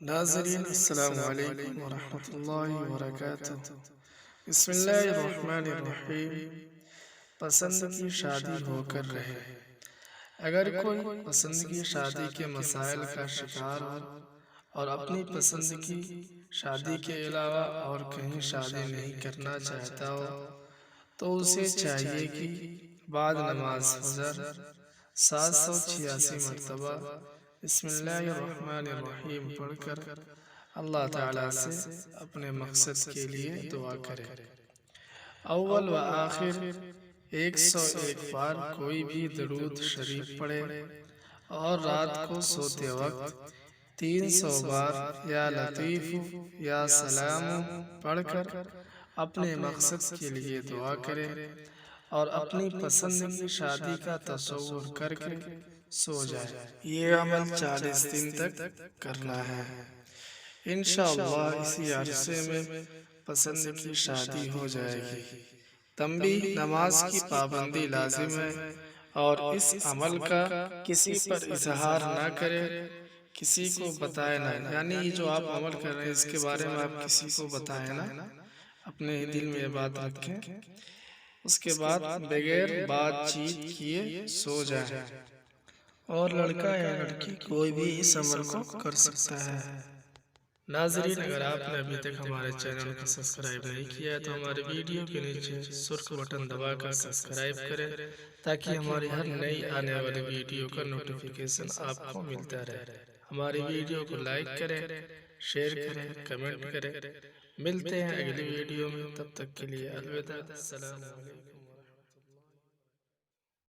ناظرین السلام علیکم ورحمۃ اللہ وبرکاتہ۔ بسم اللہ الرحمن الرحیم۔ پسند کی شادی ہو کر رہے، اگر کوئی پسند کی شادی کے مسائل کا شکار ہو اور اپنی پسند کی شادی کے علاوہ اور کہیں شادی نہیں کرنا چاہتا ہو تو اسے چاہیے کہ بعد نماز فجر 786 مرتبہ بسم اللہ الرحمن الرحیم پڑھ کر اللہ تعالیٰ سے اپنے مقصد کے لیے دعا کرے۔ اول و آخر 101 بار کوئی بھی درود شریف پڑھے اور رات کو سوتے وقت 300 بار یا لطیف یا سلام پڑھ کر اپنے مقصد کے لیے دعا کرے اور اپنی پسند کی شادی کا تصور کر کے سو جائے۔ یہ عمل 40 دن تک کرنا ہے۔ انشاءاللہ اسی عرصے میں پسند کی شادی ہو جائے گی۔ تنبیہ: نماز کی پابندی لازم ہے اور اس عمل کا کسی پر اظہار نہ کرے، کسی کو بتائے نہ، یعنی یہ جو آپ عمل کر رہے ہیں اس کے بارے میں آپ کسی کو بتائیں نہ، اپنے دل میں یہ بات رکھیں۔ اس کے بعد بغیر بات چیت کیے سو جائیں، اور لڑکا یا لڑکی کوئی بھی اس عمل کو کر سکتا ہے۔ ناظرین، اگر آپ نے ابھی تک ہمارے چینل کو سبسکرائب نہیں کیا ہے تو ہمارے ویڈیو کے نیچے سرخ بٹن دبا کر سبسکرائب کریں تاکہ ہماری ہر نئی آنے والی ویڈیو کا نوٹیفیکیشن آپ کو ملتا رہے۔ ہماری ویڈیو کو لائک کریں، شیئر کریں، کمنٹ کریں۔ ملتے ہیں اگلی ویڈیو میں، تب تک کے لیے الوداع۔ السلام علیکم۔